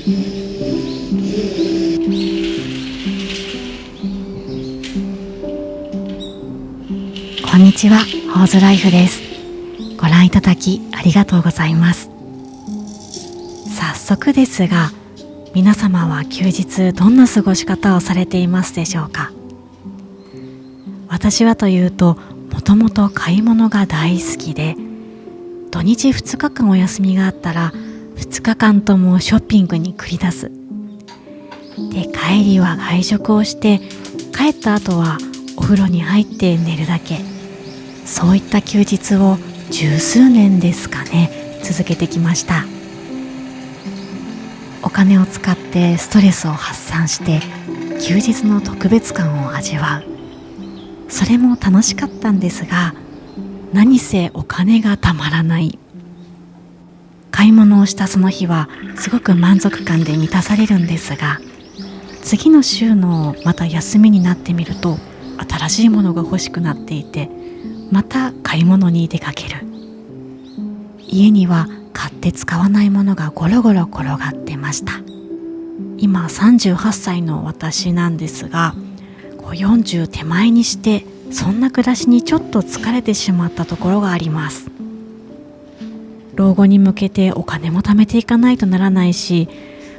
こんにちは、ホーズライフです。ご覧いただきありがとうございます。早速ですが、皆様は休日どんな過ごし方をされていますでしょうか。私はというと、もともと買い物が大好きで、土日2日間お休みがあったら2日間ともショッピングに繰り出す。で、帰りは外食をして、帰った後はお風呂に入って寝るだけ。そういった休日を十数年ですかね、続けてきました。お金を使ってストレスを発散して休日の特別感を味わう。それも楽しかったんですが、何せお金がたまらない。買い物をしたその日はすごく満足感で満たされるんですが、次の週のまた休みになってみると新しいものが欲しくなっていて、また買い物に出かける。家には買って使わないものがゴロゴロ転がってました。今38歳の私なんですが、40手前にしてそんな暮らしにちょっと疲れてしまったところがあります。老後に向けてお金も貯めていかないとならないし、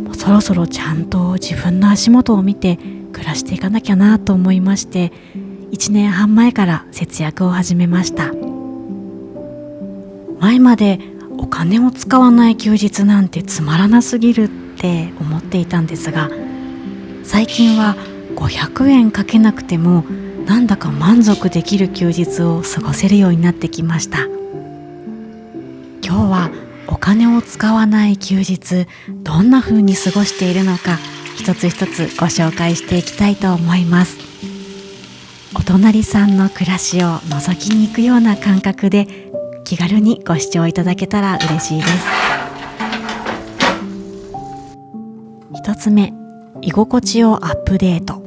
もうそろそろちゃんと自分の足元を見て暮らしていかなきゃなと思いまして、1年半前から節約を始めました。前までお金を使わない休日なんてつまらなすぎるって思っていたんですが、最近は500円かけなくてもなんだか満足できる休日を過ごせるようになってきました。今日はお金を使わない休日、どんな風に過ごしているのか、一つ一つご紹介していきたいと思います。お隣さんの暮らしを覗きに行くような感覚で気軽にご視聴いただけたら嬉しいです。一つ目、居心地をアップデート。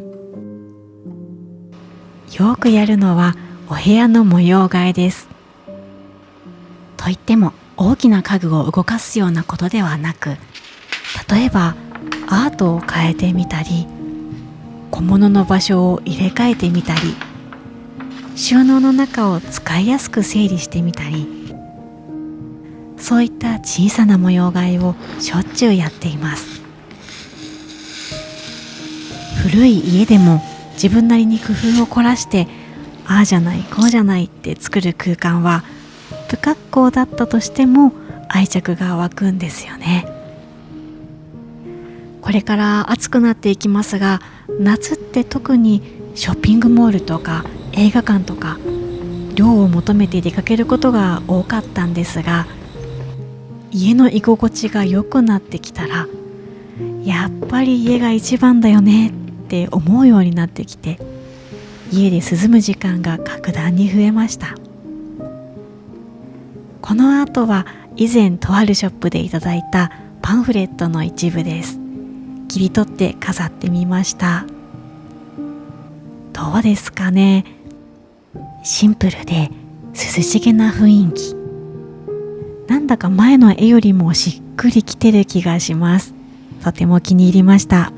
よくやるのはお部屋の模様替えです。といっても大きな家具を動かすようなことではなく、例えばアートを変えてみたり、小物の場所を入れ替えてみたり、収納の中を使いやすく整理してみたり、そういった小さな模様替えをしょっちゅうやっています。古い家でも自分なりに工夫を凝らして、ああじゃないこうじゃないって作る空間は、不格好だったとしても愛着が湧くんですよね。これから暑くなっていきますが、夏って特にショッピングモールとか映画館とか涼を求めて出かけることが多かったんですが、家の居心地が良くなってきたら、やっぱり家が一番だよねって思うようになってきて、家で涼む時間が格段に増えました。この後は以前とあるショップでいただいたパンフレットの一部です。切り取って飾ってみました。どうですかね。シンプルで涼しげな雰囲気。なんだか前の絵よりもしっくりきてる気がします。とても気に入りました。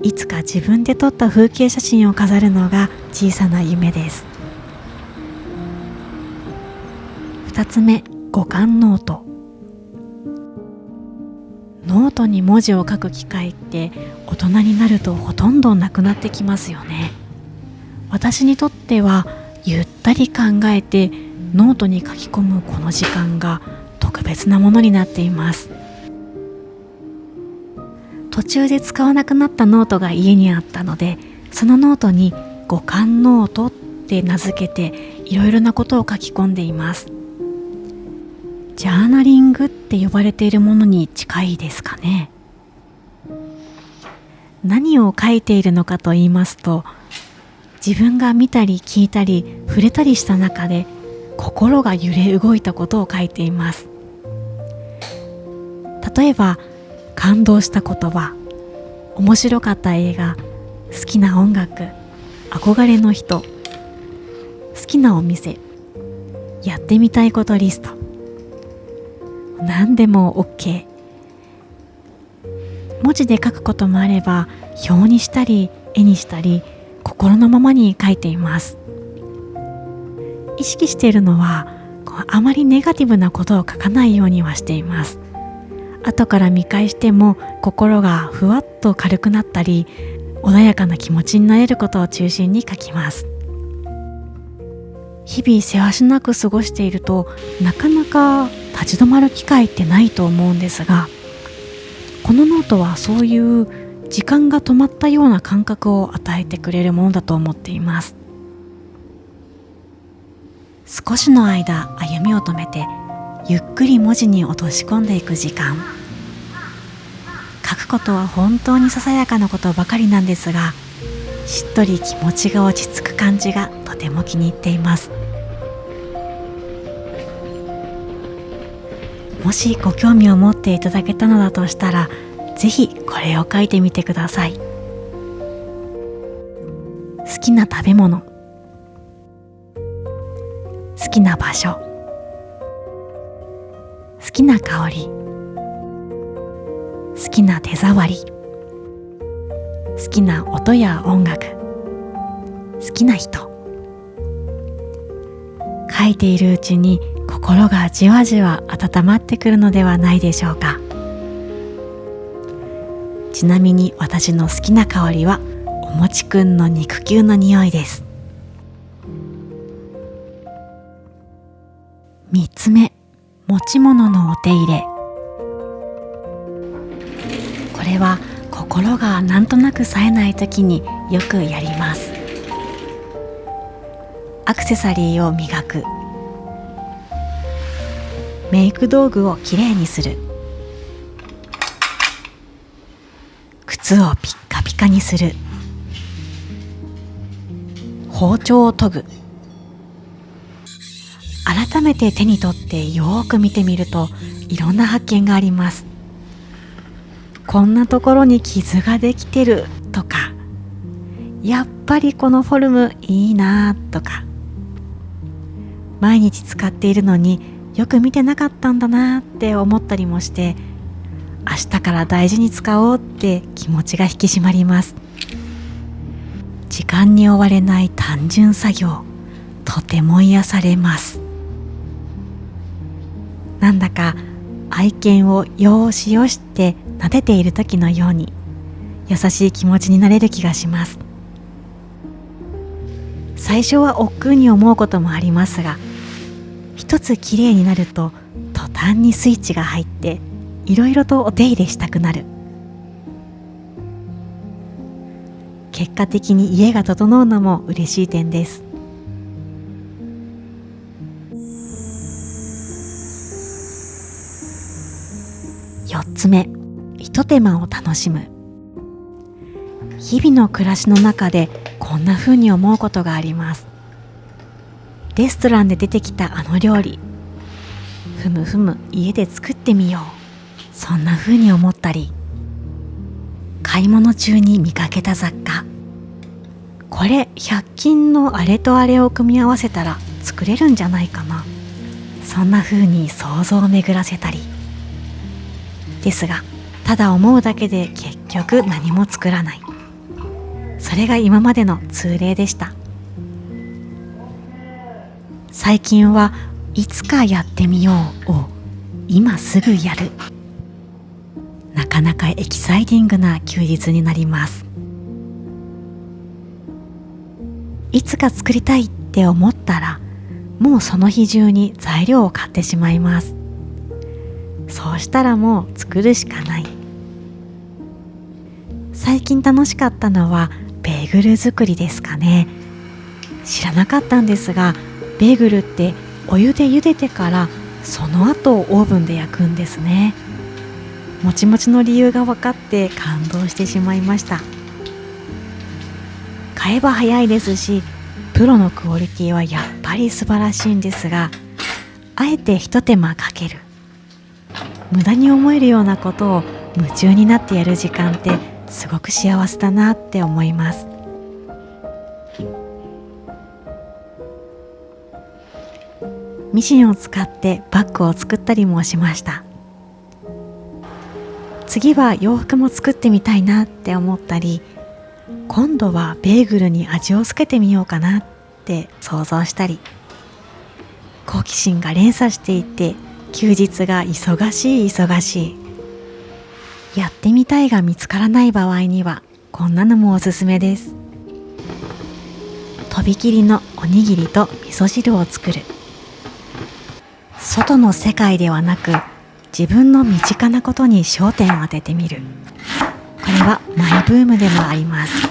いつか自分で撮った風景写真を飾るのが小さな夢です。2つ目、五感ノート。ノートに文字を書く機会って大人になるとほとんどなくなってきますよね。私にとってはゆったり考えてノートに書き込むこの時間が特別なものになっています。途中で使わなくなったノートが家にあったので、そのノートに五感ノートって名付けていろいろなことを書き込んでいます。ジャーナリングって呼ばれているものに近いですかね。何を書いているのかと言いますと、自分が見たり聞いたり触れたりした中で心が揺れ動いたことを書いています。例えば感動した言葉、面白かった映画、好きな音楽、憧れの人、好きなお店、やってみたいことリスト。何でも OK。文字で書くこともあれば、表にしたり絵にしたり、心のままに書いています。意識しているのはあまりネガティブなことを書かないようにはしています。後から見返しても心がふわっと軽くなったり、穏やかな気持ちになれることを中心に書きます。日々せわしなく過ごしていると、なかなか立ち止まる機会ってないと思うんですが、このノートはそういう時間が止まったような感覚を与えてくれるものだと思っています。少しの間歩みを止めて、ゆっくり文字に落とし込んでいく時間。書くことは本当にささやかなことばかりなんですが、しっとり気持ちが落ち着く感じがとても気に入っています。もしご興味を持っていただけたのだとしたら、ぜひこれを書いてみてください。好きな食べ物、好きな場所、好きな香り、好きな手触り、好きな音や音楽、好きな人。書いているうちに心がじわじわ温まってくるのではないでしょうか。ちなみに私の好きな香りはおもちくんの肉球の匂いです。3つ目、持ち物のお手入れ。これは心がなんとなく冴えない時によくやります。アクセサリーを磨く、メイク道具をきれいにする、靴をピッカピカにする、包丁を研ぐ。改めて手に取ってよーく見てみると、いろんな発見があります。こんなところに傷ができてるとか、やっぱりこのフォルムいいなとか、毎日使っているのによく見てなかったんだなって思ったりもして、明日から大事に使おうって気持ちが引き締まります。時間に追われない単純作業、とても癒されます。なんだか愛犬をよーしよしって撫でている時のように優しい気持ちになれる気がします。最初は億劫に思うこともありますが、一つきれいになると途端にスイッチが入っていろいろとお手入れしたくなる。結果的に家が整うのも嬉しい点です。4つ目、ひと手間を楽しむ。日々の暮らしの中でこんな風に思うことがあります。レストランで出てきたあの料理、ふむふむ家で作ってみよう、そんな風に思ったり、買い物中に見かけた雑貨、これ100均のあれとあれを組み合わせたら作れるんじゃないかな、そんな風に想像を巡らせたりですが、ただ思うだけで結局何も作らない。それが今までの通例でした。最近はいつかやってみようを今すぐやる。なかなかエキサイティングな休日になります。いつか作りたいって思ったら、もうその日中に材料を買ってしまいます。そうしたらもう作るしかない。最近楽しかったのはベーグル作りですかね。知らなかったんですが、ベーグルってお湯で茹でてからその後オーブンで焼くんですね。もちもちの理由が分かって感動してしまいました。買えば早いですし、プロのクオリティはやっぱり素晴らしいんですが、あえて一手間かける、無駄に思えるようなことを夢中になってやる時間ってすごく幸せだなって思います。ミシンを使ってバッグを作ったりもしました。次は洋服も作ってみたいなって思ったり、今度はベーグルに味をつけてみようかなって想像したり、好奇心が連鎖していて休日が忙しい。やってみたいが見つからない場合にはこんなのもおすすめです。とびきりのおにぎりと味噌汁を作る。外の世界ではなく自分の身近なことに焦点を当ててみる。これはマイブームでもあります。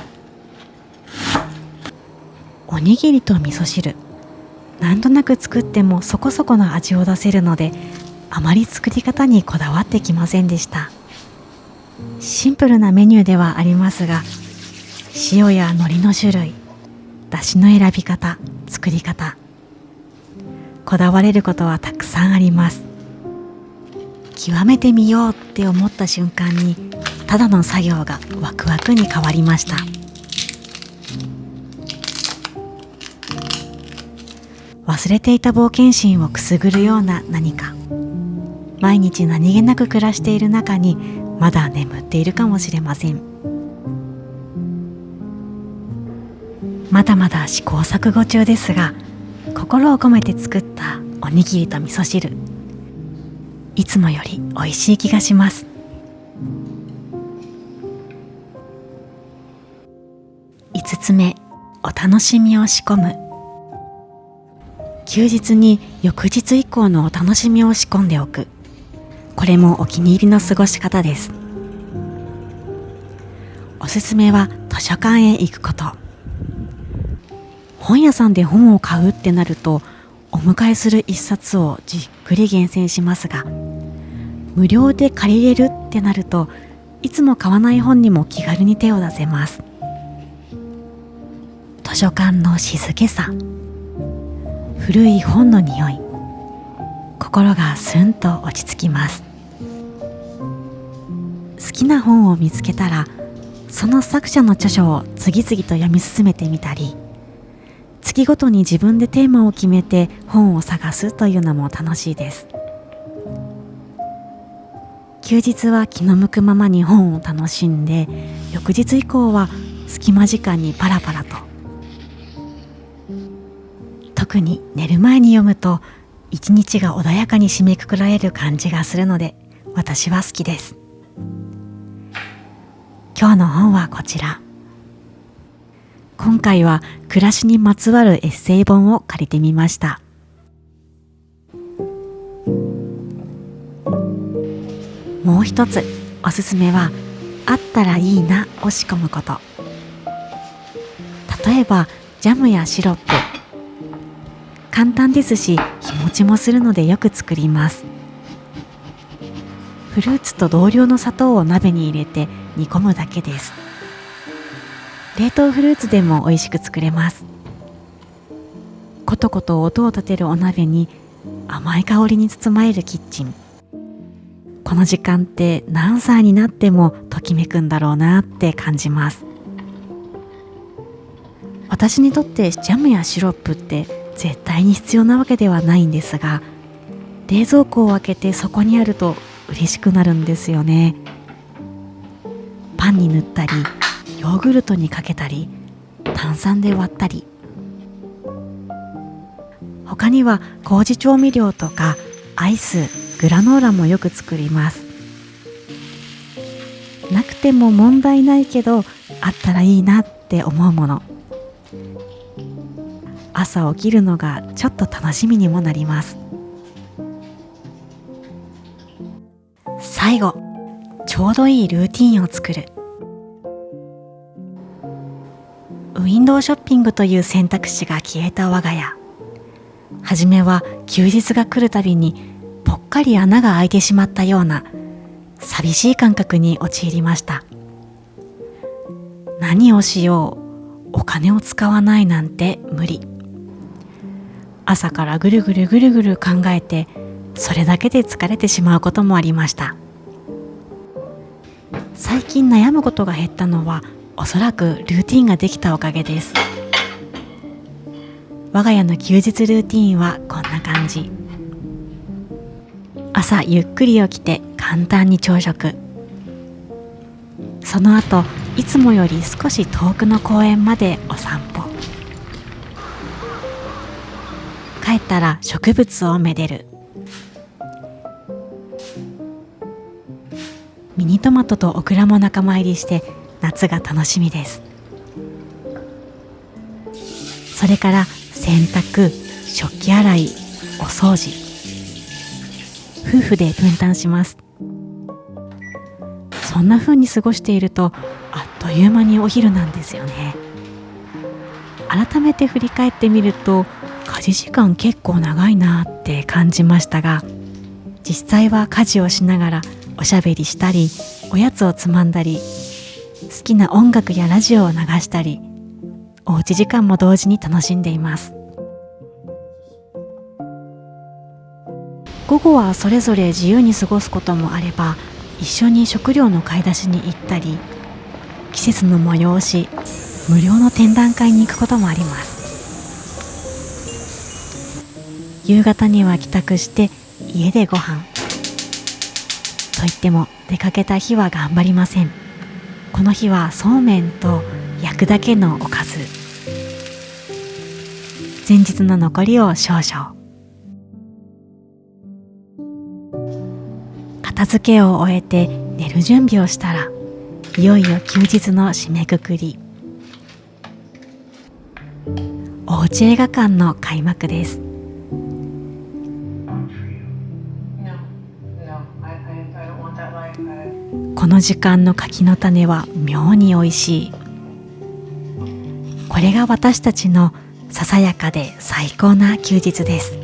おにぎりと味噌汁、なんとなく作ってもそこそこの味を出せるので、あまり作り方にこだわってきませんでした。シンプルなメニューではありますが、塩や海苔の種類、出汁の選び方、作り方、こだわれることはたくさんあります。極めてみようって思った瞬間に、ただの作業がワクワクに変わりました。忘れていた冒険心をくすぐるような何か、毎日何気なく暮らしている中にまだ眠っているかもしれません。まだまだ試行錯誤中ですが、心を込めて作ったおにぎりと味噌汁、いつもより美味しい気がします。5つ目、お楽しみを仕込む。休日に翌日以降のお楽しみを仕込んでおく。これもお気に入りの過ごし方です。おすすめは図書館へ行くこと。本屋さんで本を買うってなると、お迎えする一冊をじっくり厳選しますが、無料で借りれるってなると、いつも買わない本にも気軽に手を出せます。図書館の静けさ、古い本の匂い、心がスンと落ち着きます。好きな本を見つけたら、その作者の著書を次々と読み進めてみたり、月ごとに自分でテーマを決めて本を探すというのも楽しいです。休日は気の向くままに本を楽しんで、翌日以降は隙間時間にパラパラと。特に寝る前に読むと一日が穏やかに締めくくられる感じがするので、私は好きです。今日の本はこちら。今回は暮らしにまつわるエッセイ本を借りてみました。もう一つおすすめは、あったらいいなを仕込むこと。例えばジャムやシロップ、簡単ですし日持ちもするのでよく作ります。フルーツと同量の砂糖を鍋に入れて煮込むだけです。冷凍フルーツでも美味しく作れます。コトコト音を立てるお鍋に甘い香りに包まれるキッチン。この時間って何歳になってもときめくんだろうなって感じます。私にとってジャムやシロップって絶対に必要なわけではないんですが、冷蔵庫を開けてそこにあると嬉しくなるんですよね。パンに塗ったり、ヨーグルトにかけたり、炭酸で割ったり、他には麹調味料とかアイス、グラノーラもよく作ります。なくても問題ないけど、あったらいいなって思うもの。朝起きるのがちょっと楽しみにもなります。最後、ちょうどいいルーティンを作る。ウィンドウショッピングという選択肢が消えた我が家。はじめは休日が来るたびにぽっかり穴が開いてしまったような寂しい感覚に陥りました。何をしよう、お金を使わないなんて無理。朝からぐるぐる考えて、それだけで疲れてしまうこともありました。最近悩むことが減ったのは、おそらくルーティンができたおかげです。我が家の休日ルーティンはこんな感じ。朝ゆっくり起きて簡単に朝食。その後いつもより少し遠くの公園までお散歩。帰ったら植物をめでる。ミニトマトとオクラも仲間入りして夏が楽しみです。それから洗濯、食器洗い、お掃除、夫婦で分担します。そんな風に過ごしているとあっという間にお昼なんですよね。改めて振り返ってみると家事時間結構長いなって感じましたが、実際は家事をしながらおしゃべりしたり、おやつをつまんだり、好きな音楽やラジオを流したり、おうち時間も同時に楽しんでいます。午後はそれぞれ自由に過ごすこともあれば、一緒に食料の買い出しに行ったり、季節の催し、無料の展覧会に行くこともあります。夕方には帰宅して家でご飯といっても、出かけた日は頑張りません。この日はそうめんと焼くだけのおかず、前日の残りを少々。片付けを終えて寝る準備をしたら、いよいよ休日の締めくくり。おうち映画館の開幕です。この時間の柿の種は妙に美味しい。これが私たちのささやかで最高な休日です。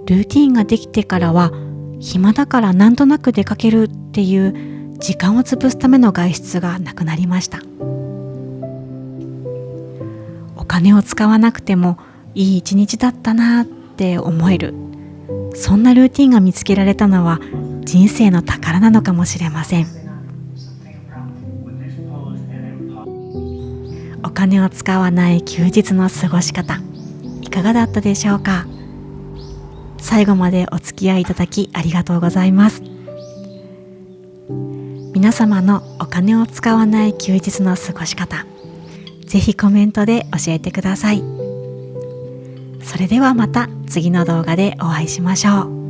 ルーティーンができてからは、暇だからなんとなく出かけるっていう時間を潰すための外出がなくなりました。お金を使わなくてもいい一日だったなって思える、そんなルーティーンが見つけられたのは人生の宝なのかもしれません。お金を使わない休日の過ごし方、いかがだったでしょうか。最後までお付き合いいただきありがとうございます。皆様のお金を使わない休日の過ごし方、ぜひコメントで教えてください。それではまた次の動画でお会いしましょう。